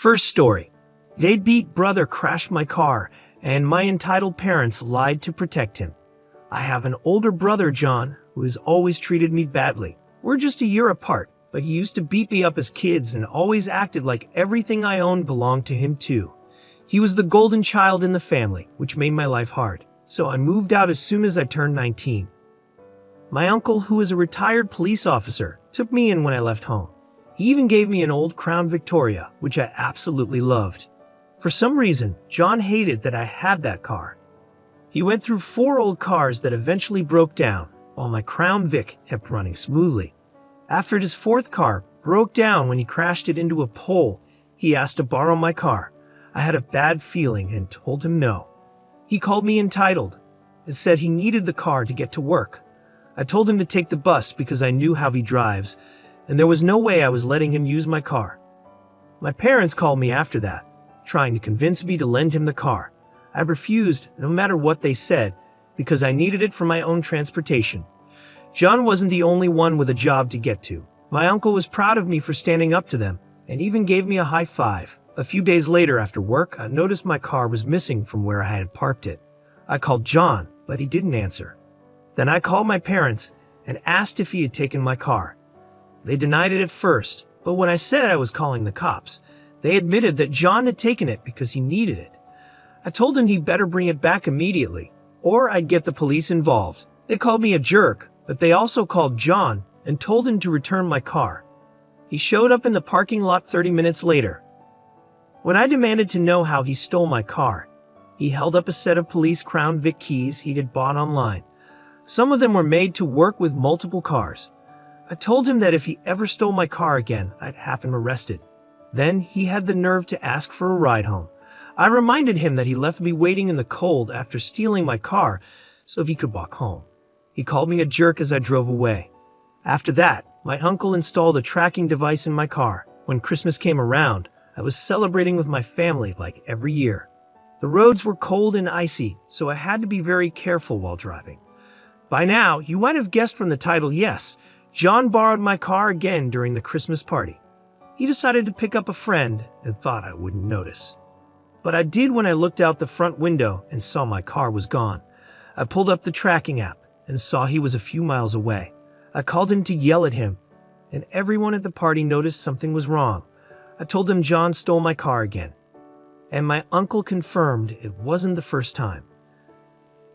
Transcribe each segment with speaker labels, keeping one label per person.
Speaker 1: First story. Deadbeat brother crashed my car, and my entitled parents lied to protect him. I have an older brother, John, who has always treated me badly. We're just a year apart, but he used to beat me up as kids and always acted like everything I owned belonged to him too. He was the golden child in the family, which made my life hard, so I moved out as soon as I turned 19. My uncle, who is a retired police officer, took me in when I left home. He even gave me an old Crown Victoria, which I absolutely loved. For some reason, John hated that I had that car. He went through 4 old cars that eventually broke down, while my Crown Vic kept running smoothly. After his 4th car broke down when he crashed it into a pole, he asked to borrow my car. I had a bad feeling and told him no. He called me entitled and said he needed the car to get to work. I told him to take the bus because I knew how he drives, and there was no way I was letting him use my car. My parents called me after that, trying to convince me to lend him the car. I refused, no matter what they said, because I needed it for my own transportation. John wasn't the only one with a job to get to. My uncle was proud of me for standing up to them, and even gave me a high five. A few days later after work, I noticed my car was missing from where I had parked it. I called John, but he didn't answer. Then I called my parents and asked if he had taken my car. They denied it at first, but when I said I was calling the cops, they admitted that John had taken it because he needed it. I told him he'd better bring it back immediately, or I'd get the police involved. They called me a jerk, but they also called John and told him to return my car. He showed up in the parking lot 30 minutes later. When I demanded to know how he stole my car, he held up a set of police Crown Vic keys he had bought online. Some of them were made to work with multiple cars. I told him that if he ever stole my car again, I'd have him arrested. Then he had the nerve to ask for a ride home. I reminded him that he left me waiting in the cold after stealing my car so he could walk home. He called me a jerk as I drove away. After that, my uncle installed a tracking device in my car. When Christmas came around, I was celebrating with my family like every year. The roads were cold and icy, so I had to be very careful while driving. By now, you might have guessed from the title, yes, John borrowed my car again during the Christmas party. He decided to pick up a friend and thought I wouldn't notice. But I did when I looked out the front window and saw my car was gone. I pulled up the tracking app and saw he was a few miles away. I called him to yell at him, and everyone at the party noticed something was wrong. I told him John stole my car again, and my uncle confirmed it wasn't the first time.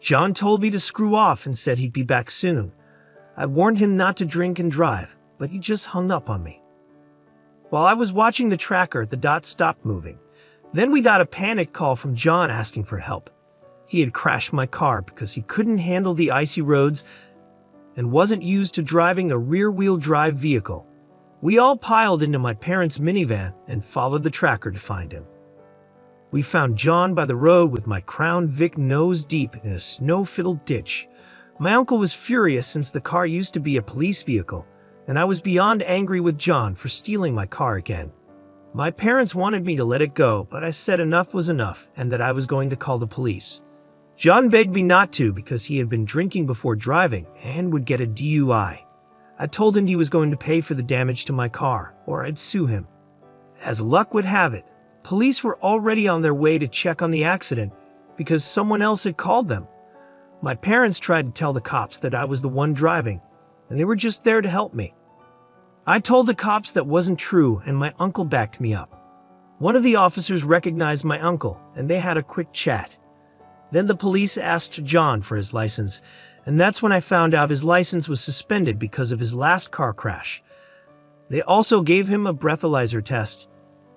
Speaker 1: John told me to screw off and said he'd be back soon. I warned him not to drink and drive, but he just hung up on me. While I was watching the tracker, the dots stopped moving. Then we got a panic call from John asking for help. He had crashed my car because he couldn't handle the icy roads and wasn't used to driving a rear-wheel drive vehicle. We all piled into my parents' minivan and followed the tracker to find him. We found John by the road with my Crown Vic nose deep in a snow-filled ditch. My uncle was furious since the car used to be a police vehicle, and I was beyond angry with John for stealing my car again. My parents wanted me to let it go, but I said enough was enough and that I was going to call the police. John begged me not to because he had been drinking before driving and would get a DUI. I told him he was going to pay for the damage to my car, or I'd sue him. As luck would have it, police were already on their way to check on the accident because someone else had called them. My parents tried to tell the cops that I was the one driving, and they were just there to help me. I told the cops that wasn't true, and my uncle backed me up. One of the officers recognized my uncle, and they had a quick chat. Then the police asked John for his license, and that's when I found out his license was suspended because of his last car crash. They also gave him a breathalyzer test.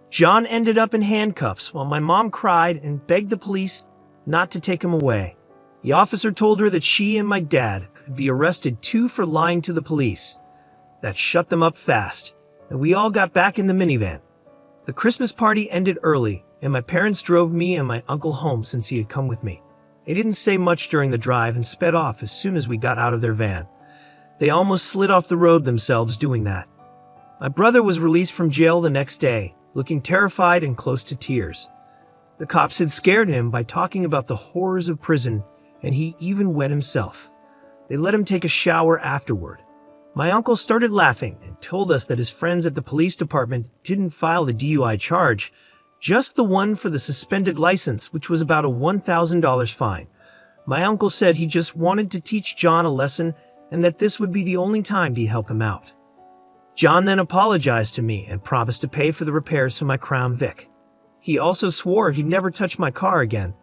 Speaker 1: John ended up in handcuffs while my mom cried and begged the police not to take him away. The officer told her that she and my dad could be arrested too for lying to the police. That shut them up fast, and we all got back in the minivan. The Christmas party ended early, and my parents drove me and my uncle home since he had come with me. They didn't say much during the drive and sped off as soon as we got out of their van. They almost slid off the road themselves doing that. My brother was released from jail the next day, looking terrified and close to tears. The cops had scared him by talking about the horrors of prison, and he even wet himself. They let him take a shower afterward. My uncle started laughing and told us that his friends at the police department didn't file the DUI charge Just the one for the suspended license, which was about a $1,000 fine. My uncle said he just wanted to teach John a lesson and that this would be the only time he'd help him out. John then apologized to me and promised to pay for the repairs to my Crown Vic. He also swore he'd never touch my car again.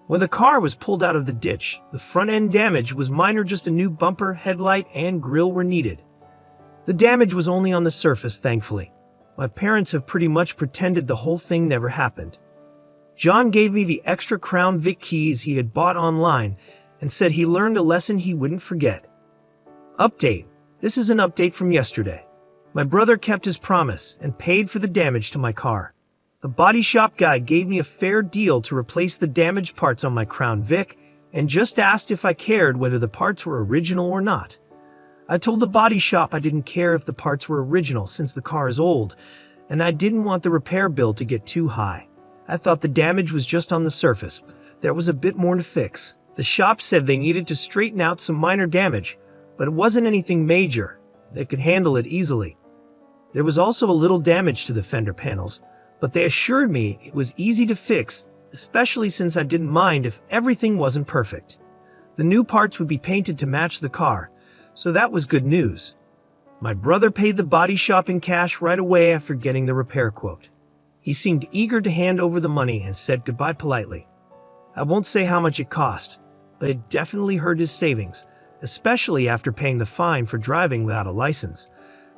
Speaker 1: When the car was pulled out of the ditch, the front end damage was minor, just a new bumper, headlight, and grille were needed. The damage was only on the surface, thankfully. My parents have pretty much pretended the whole thing never happened. John gave me the extra Crown Vic keys he had bought online and said he learned a lesson he wouldn't forget. Update. This is an update from yesterday. My brother kept his promise and paid for the damage to my car. The body shop guy gave me a fair deal to replace the damaged parts on my Crown Vic and just asked if I cared whether the parts were original or not. I told the body shop I didn't care if the parts were original since the car is old, and I didn't want the repair bill to get too high. I thought the damage was just on the surface. There was a bit more to fix. The shop said they needed to straighten out some minor damage, but it wasn't anything major. They could handle it easily. There was also a little damage to the fender panels, but they assured me it was easy to fix, especially since I didn't mind if everything wasn't perfect. The new parts would be painted to match the car, so that was good news. My brother paid the body shop in cash right away after getting the repair quote. He seemed eager to hand over the money and said goodbye politely. I won't say how much it cost, but it definitely hurt his savings, especially after paying the fine for driving without a license.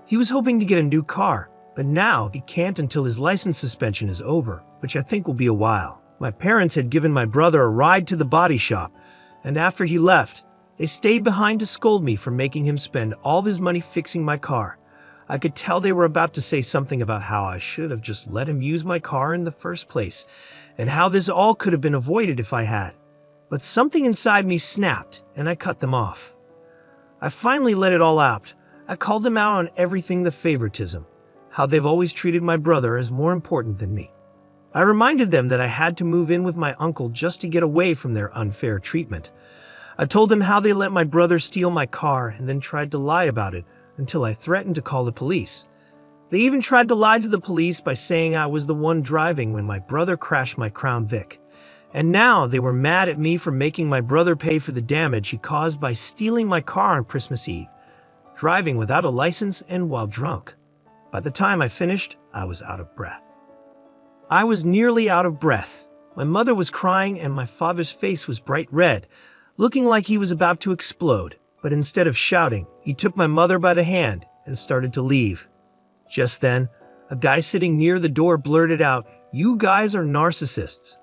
Speaker 1: He was hoping to get a new car, but now he can't until his license suspension is over, which I think will be a while. My parents had given my brother a ride to the body shop, and after he left, they stayed behind to scold me for making him spend all his money fixing my car. I could tell they were about to say something about how I should have just let him use my car in the first place, and how this all could have been avoided if I had. But something inside me snapped, and I cut them off. I finally let it all out. I called them out on everything, the favoritism, how they've always treated my brother as more important than me. I reminded them that I had to move in with my uncle just to get away from their unfair treatment. I told them how they let my brother steal my car and then tried to lie about it until I threatened to call the police. They even tried to lie to the police by saying I was the one driving when my brother crashed my Crown Vic. And now they were mad at me for making my brother pay for the damage he caused by stealing my car on Christmas Eve, driving without a license and while drunk. By the time I finished, I was out of breath. I was nearly out of breath. My mother was crying and my father's face was bright red, looking like he was about to explode. But instead of shouting, he took my mother by the hand and started to leave. Just then, a guy sitting near the door blurted out, "You guys are narcissists."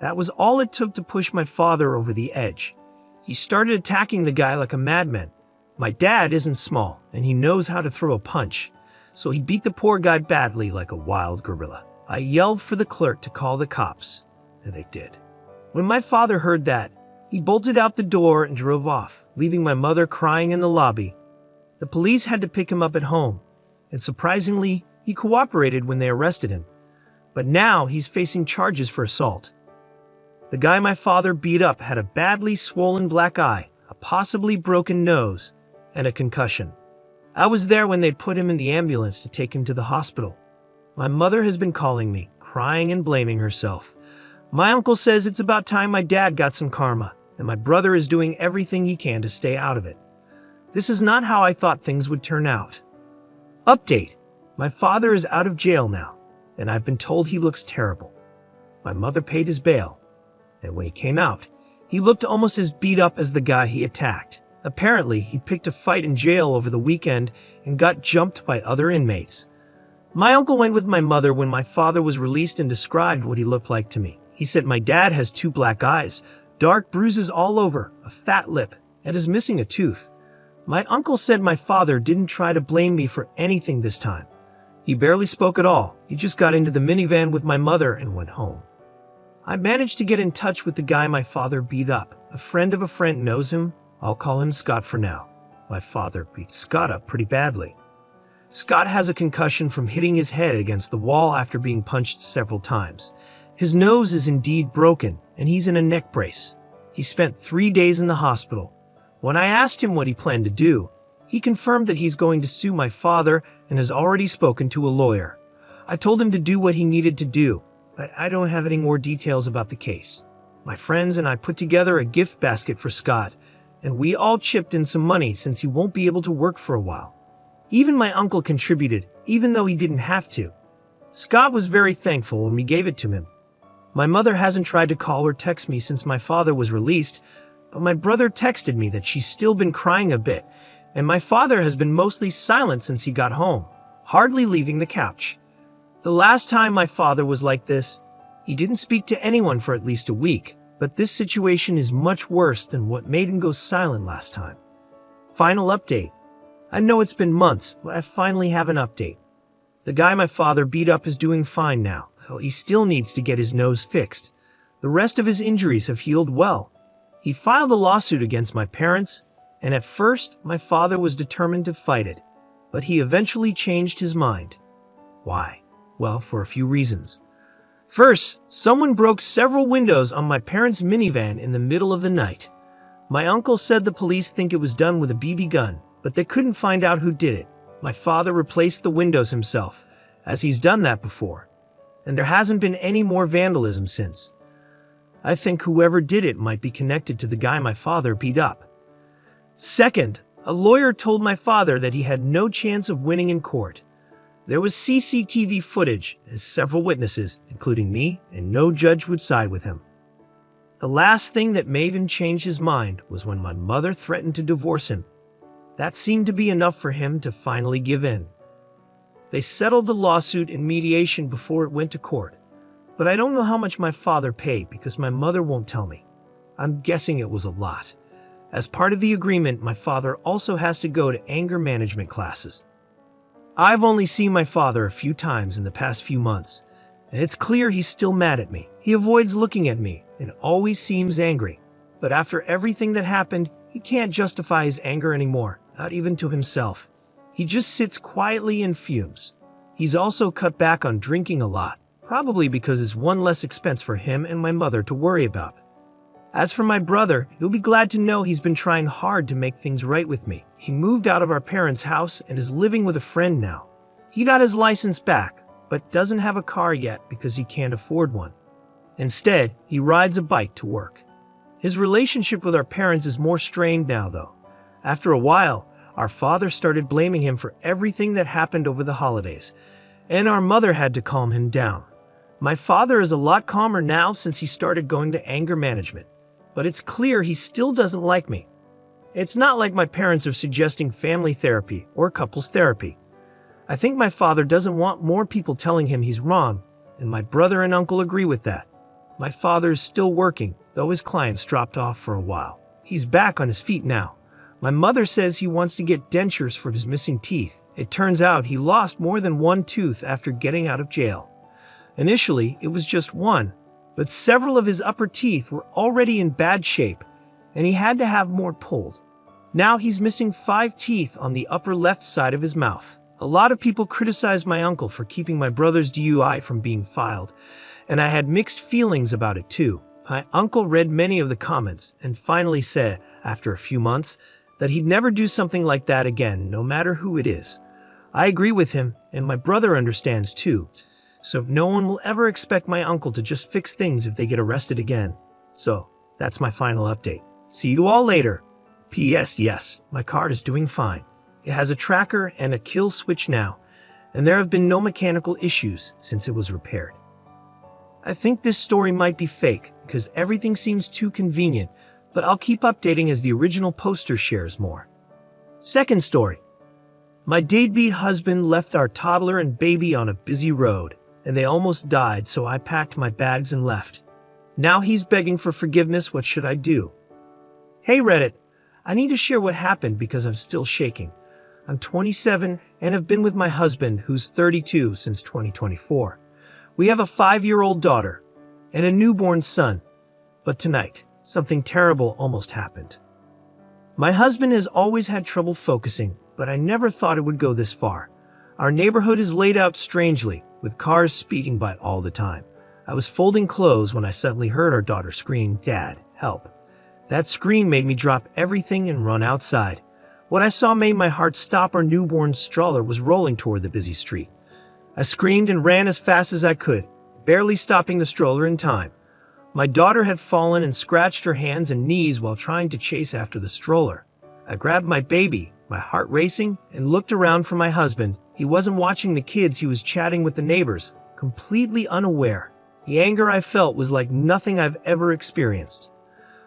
Speaker 1: That was all it took to push my father over the edge. He started attacking the guy like a madman. My dad isn't small, and he knows how to throw a punch, so he beat the poor guy badly like a wild gorilla. I yelled for the clerk to call the cops, and they did. When my father heard that, he bolted out the door and drove off, leaving my mother crying in the lobby. The police had to pick him up at home, and surprisingly, he cooperated when they arrested him. But now he's facing charges for assault. The guy my father beat up had a badly swollen black eye, a possibly broken nose, and a concussion. I was there when they'd put him in the ambulance to take him to the hospital. My mother has been calling me, crying and blaming herself. My uncle says it's about time my dad got some karma, and my brother is doing everything he can to stay out of it. This is not how I thought things would turn out. Update. My father is out of jail now, and I've been told he looks terrible. My mother paid his bail, and when he came out, he looked almost as beat up as the guy he attacked. Apparently, he picked a fight in jail over the weekend and got jumped by other inmates. My uncle went with my mother when my father was released and described what he looked like to me. He said my dad has 2 black eyes, dark bruises all over, a fat lip, and is missing a tooth. My uncle said my father didn't try to blame me for anything this time. He barely spoke at all. He just got into the minivan with my mother and went home. I managed to get in touch with the guy my father beat up. A friend of a friend knows him. I'll call him Scott for now. My father beat Scott up pretty badly. Scott has a concussion from hitting his head against the wall after being punched several times. His nose is indeed broken, and he's in a neck brace. He spent 3 days in the hospital. When I asked him what he planned to do, he confirmed that he's going to sue my father and has already spoken to a lawyer. I told him to do what he needed to do, but I don't have any more details about the case. My friends and I put together a gift basket for Scott, and we all chipped in some money since he won't be able to work for a while. Even my uncle contributed, even though he didn't have to. Scott was very thankful when we gave it to him. My mother hasn't tried to call or text me since my father was released, but my brother texted me that she's still been crying a bit, and my father has been mostly silent since he got home, hardly leaving the couch. The last time my father was like this, he didn't speak to anyone for at least a week, but this situation is much worse than what made him go silent last time. Final update. I know it's been months, but I finally have an update. The guy my father beat up is doing fine now, though he still needs to get his nose fixed. The rest of his injuries have healed well. He filed a lawsuit against my parents, and at first my father was determined to fight it, but he eventually changed his mind. Why? Well, for a few reasons. First, someone broke several windows on my parents' minivan in the middle of the night. My uncle said the police think it was done with a BB gun, but they couldn't find out who did it. My father replaced the windows himself, as he's done that before, and there hasn't been any more vandalism since. I think whoever did it might be connected to the guy my father beat up. Second, a lawyer told my father that he had no chance of winning in court. There was CCTV footage as several witnesses, including me, and no judge would side with him. The last thing that made him change his mind was when my mother threatened to divorce him. That seemed to be enough for him to finally give in. They settled the lawsuit in mediation before it went to court, but I don't know how much my father paid because my mother won't tell me. I'm guessing it was a lot. As part of the agreement, my father also has to go to anger management classes. I've only seen my father a few times in the past few months, and it's clear he's still mad at me. He avoids looking at me and always seems angry. But after everything that happened, he can't justify his anger anymore, not even to himself. He just sits quietly and fumes. He's also cut back on drinking a lot, probably because it's one less expense for him and my mother to worry about. As for my brother, you'll be glad to know he's been trying hard to make things right with me. He moved out of our parents' house and is living with a friend now. He got his license back, but doesn't have a car yet because he can't afford one. Instead, he rides a bike to work. His relationship with our parents is more strained now, though. After a while, our father started blaming him for everything that happened over the holidays, and our mother had to calm him down. My father is a lot calmer now since he started going to anger management, but it's clear he still doesn't like me. It's not like my parents are suggesting family therapy or couples therapy. I think my father doesn't want more people telling him he's wrong, and my brother and uncle agree with that. My father is still working, though his clients dropped off for a while. He's back on his feet now. My mother says he wants to get dentures for his missing teeth. It turns out he lost more than one tooth after getting out of jail. Initially, it was just one, but several of his upper teeth were already in bad shape, and he had to have more pulled. Now he's missing 5 teeth on the upper left side of his mouth. A lot of people criticized my uncle for keeping my brother's DUI from being filed, and I had mixed feelings about it too. My uncle read many of the comments and finally said, after a few months, that he'd never do something like that again, no matter who it is. I agree with him, and my brother understands too. So no one will ever expect my uncle to just fix things if they get arrested again. So that's my final update. See you all later. P.S. Yes, my car is doing fine. It has a tracker and a kill switch now, and there have been no mechanical issues since it was repaired. I think this story might be fake because everything seems too convenient, but I'll keep updating as the original poster shares more. Second story. My deadbeat husband left our toddler and baby on a busy road, and they almost died, so I packed my bags and left. Now he's begging for forgiveness. What should I do? Hey Reddit, I need to share what happened because I'm still shaking. I'm 27 and have been with my husband, who's 32, since 2024. We have a 5-year-old daughter and a newborn son. But tonight, something terrible almost happened. My husband has always had trouble focusing, but I never thought it would go this far. Our neighborhood is laid out strangely, with cars speeding by all the time. I was folding clothes when I suddenly heard our daughter scream, "Dad, help." That scream made me drop everything and run outside. What I saw made my heart stop. Our newborn stroller was rolling toward the busy street. I screamed and ran as fast as I could. barely stopping the stroller in time. My daughter had fallen and scratched her hands and knees while trying to chase after the stroller. I grabbed my baby, my heart racing, and looked around for my husband. He wasn't watching the kids, he was chatting with the neighbors, completely unaware. The anger I felt was like nothing I've ever experienced.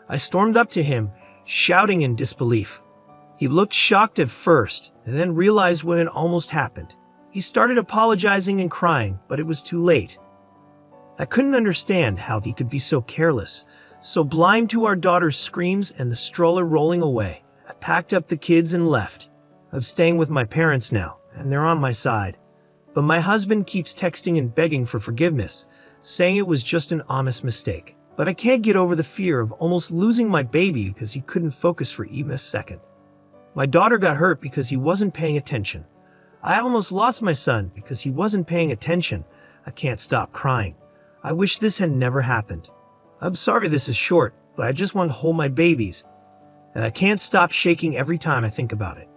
Speaker 1: I stormed up to him, shouting in disbelief. He looked shocked at first, and then realized what had almost happened. He started apologizing and crying, but it was too late. I couldn't understand how he could be so careless, so blind to our daughter's screams and the stroller rolling away. I packed up the kids and left. I'm staying with my parents now, and they're on my side. But my husband keeps texting and begging for forgiveness, saying it was just an honest mistake. But I can't get over the fear of almost losing my baby because he couldn't focus for even a second. My daughter got hurt because he wasn't paying attention. I almost lost my son because he wasn't paying attention. I can't stop crying. I wish this had never happened. I'm sorry this is short, but I just want to hold my babies. And I can't stop shaking every time I think about it.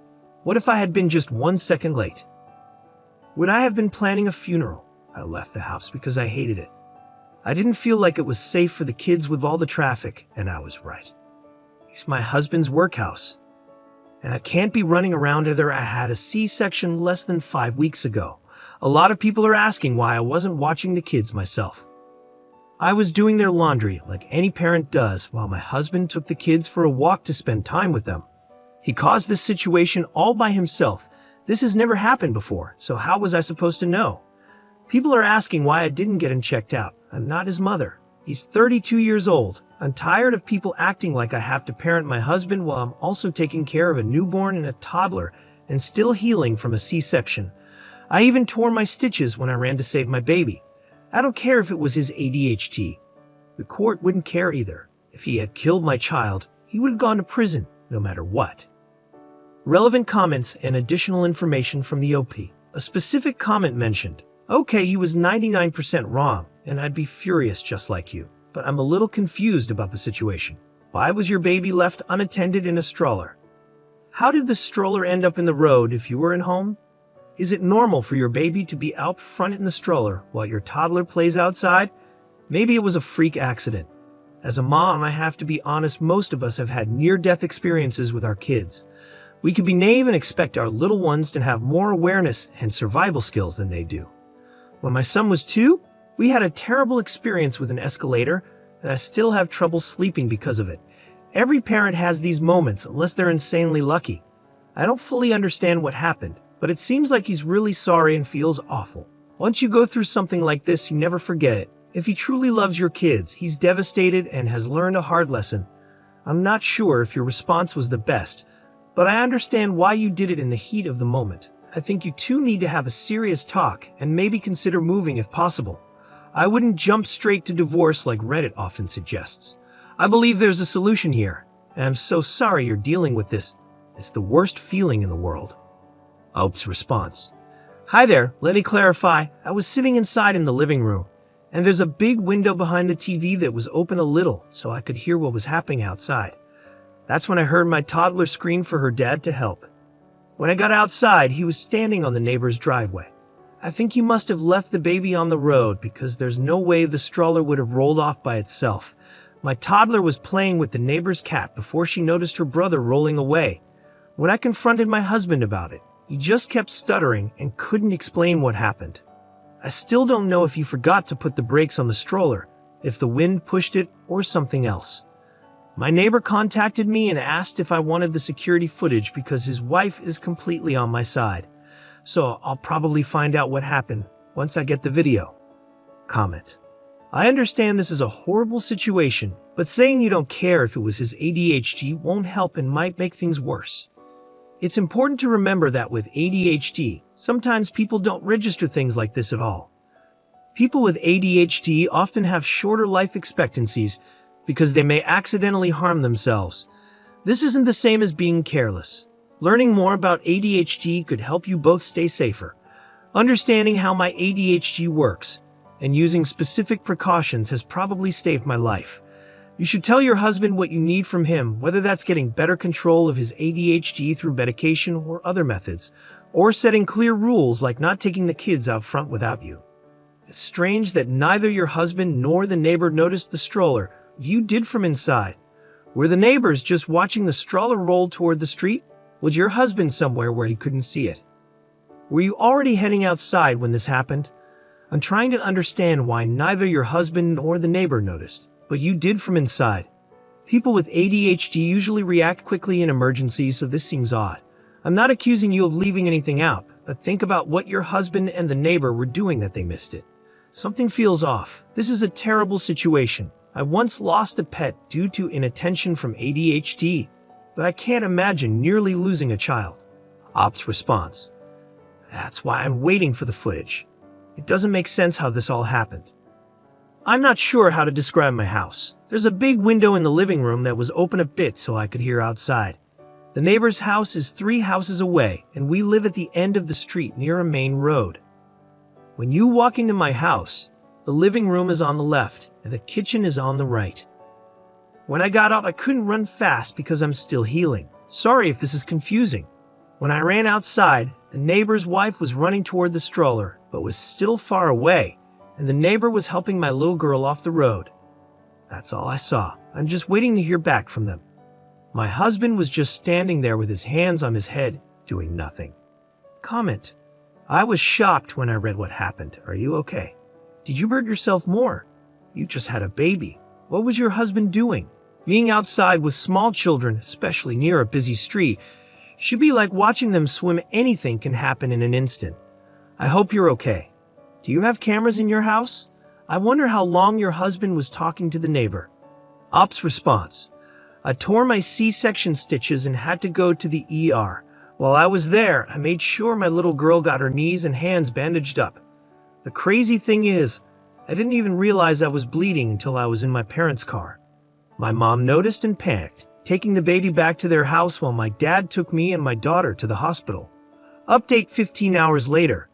Speaker 1: What if I had been just 1 second late? Would I have been planning a funeral? I left the house because I hated it. I didn't feel like it was safe for the kids with all the traffic, and I was right. It's my husband's workhouse. And I can't be running around either. I had a C-section less than 5 weeks ago. A lot of people are asking why I wasn't watching the kids myself. I was doing their laundry like any parent does while my husband took the kids for a walk to spend time with them. He caused this situation all by himself. This has never happened before, so how was I supposed to know? People are asking why I didn't get him checked out. I'm not his mother. He's 32 years old. I'm tired of people acting like I have to parent my husband while I'm also taking care of a newborn and a toddler and still healing from a C-section. I even tore my stitches when I ran to save my baby. I don't care if it was his ADHD. The court wouldn't care either. If he had killed my child, he would have gone to prison, no matter what. Relevant comments and additional information from the OP. A specific comment mentioned, okay, he was 99% wrong, and I'd be furious just like you. But I'm a little confused about the situation. Why was your baby left unattended in a stroller? How did the stroller end up in the road if you were at home? Is it normal for your baby to be out front in the stroller while your toddler plays outside? Maybe it was a freak accident. As a mom, I have to be honest, most of us have had near-death experiences with our kids. We could be naive and expect our little ones to have more awareness and survival skills than they do. When my son was 2, we had a terrible experience with an escalator, and I still have trouble sleeping because of it. Every parent has these moments unless they're insanely lucky. I don't fully understand what happened, but it seems like he's really sorry and feels awful. Once you go through something like this, you never forget it. If he truly loves your kids, he's devastated and has learned a hard lesson. I'm not sure if your response was the best, but I understand why you did it in the heat of the moment. I think you two need to have a serious talk and maybe consider moving if possible. I wouldn't jump straight to divorce like Reddit often suggests. I believe there's a solution here, and I'm so sorry you're dealing with this. It's the worst feeling in the world. Ope's response. Hi there, let me clarify. I was sitting inside in the living room, and there's a big window behind the TV that was open a little so I could hear what was happening outside. That's when I heard my toddler scream for her dad to help. When I got outside, he was standing on the neighbor's driveway. I think he must have left the baby on the road because there's no way the stroller would have rolled off by itself. My toddler was playing with the neighbor's cat before she noticed her brother rolling away. When I confronted my husband about it, he just kept stuttering and couldn't explain what happened. I still don't know if he forgot to put the brakes on the stroller, if the wind pushed it, or something else. My neighbor contacted me and asked if I wanted the security footage because his wife is completely on my side. So I'll probably find out what happened once I get the video. Comment. I understand this is a horrible situation, but saying you don't care if it was his ADHD won't help and might make things worse. It's important to remember that with ADHD, sometimes people don't register things like this at all. People with ADHD often have shorter life expectancies because they may accidentally harm themselves. This isn't the same as being careless. Learning more about ADHD could help you both stay safer. Understanding how my ADHD works and using specific precautions has probably saved my life. You should tell your husband what you need from him, whether that's getting better control of his ADHD through medication or other methods, or setting clear rules like not taking the kids out front without you. It's strange that neither your husband nor the neighbor noticed the stroller. You did from inside. Were the neighbors just watching the stroller roll toward the street? Was your husband somewhere where he couldn't see it? Were you already heading outside when this happened? I'm trying to understand why neither your husband nor the neighbor noticed, but you did from inside. People with ADHD usually react quickly in emergencies, so this seems odd. I'm not accusing you of leaving anything out, but think about what your husband and the neighbor were doing that they missed it. Something feels off. This is a terrible situation. I once lost a pet due to inattention from ADHD, but I can't imagine nearly losing a child. Op's response. That's why I'm waiting for the footage. It doesn't make sense how this all happened. I'm not sure how to describe my house. There's a big window in the living room that was open a bit so I could hear outside. The neighbor's house is 3 houses away, and we live at the end of the street near a main road. When you walk into my house, the living room is on the left, and the kitchen is on the right. When I got up, I couldn't run fast because I'm still healing. Sorry if this is confusing. When I ran outside, the neighbor's wife was running toward the stroller, but was still far away, and the neighbor was helping my little girl off the road. That's all I saw. I'm just waiting to hear back from them. My husband was just standing there with his hands on his head, doing nothing. Comment. I was shocked when I read what happened. Are you okay? Did you hurt yourself more? You just had a baby. What was your husband doing? Being outside with small children, especially near a busy street, should be like watching them swim. Anything can happen in an instant. I hope you're okay. Do you have cameras in your house? I wonder how long your husband was talking to the neighbor. Op's response. I tore my C-section stitches and had to go to the ER. While I was there, I made sure my little girl got her knees and hands bandaged up. The crazy thing is, I didn't even realize I was bleeding until I was in my parents' car. My mom noticed and panicked, taking the baby back to their house while my dad took me and my daughter to the hospital. Update 15 hours later.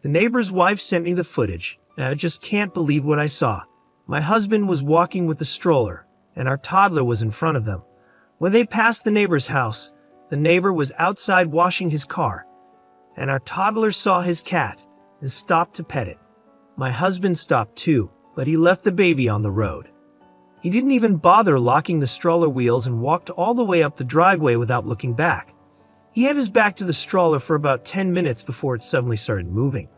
Speaker 1: The neighbor's wife sent me the footage, and I just can't believe what I saw. My husband was walking with the stroller, and our toddler was in front of them. When they passed the neighbor's house, the neighbor was outside washing his car, and our toddler saw his cat and stopped to pet it. My husband stopped too, but he left the baby on the road. He didn't even bother locking the stroller wheels and walked all the way up the driveway without looking back. He had his back to the stroller for about 10 minutes before it suddenly started moving.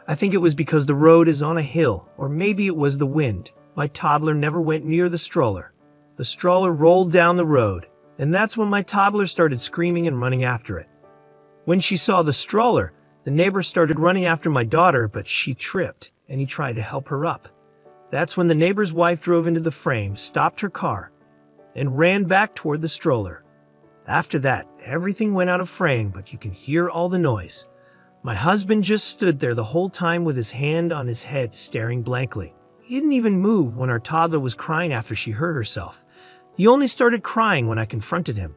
Speaker 1: I think it was because the road is on a hill, or maybe it was the wind. My toddler never went near the stroller. The stroller rolled down the road, and that's when my toddler started screaming and running after it. When she saw the stroller, the neighbor started running after my daughter, but she tripped, and he tried to help her up. That's when the neighbor's wife drove into the frame, stopped her car, and ran back toward the stroller. After that, everything went out of frame, but you can hear all the noise. My husband just stood there the whole time with his hand on his head, staring blankly. He didn't even move when our toddler was crying after she hurt herself. He only started crying when I confronted him.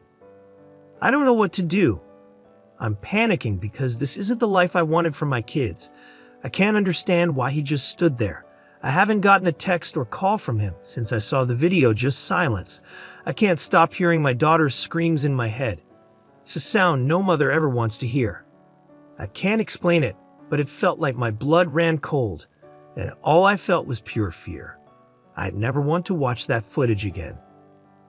Speaker 1: I don't know what to do. I'm panicking because this isn't the life I wanted for my kids. I can't understand why he just stood there. I haven't gotten a text or call from him since I saw the video, just silence. I can't stop hearing my daughter's screams in my head. It's a sound no mother ever wants to hear. I can't explain it, but it felt like my blood ran cold, and all I felt was pure fear. I'd never want to watch that footage again.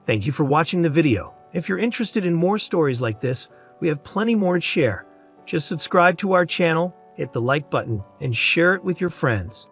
Speaker 1: Thank you for watching the video. If you're interested in more stories like this, we have plenty more to share. Just subscribe to our channel, hit the like button, and share it with your friends.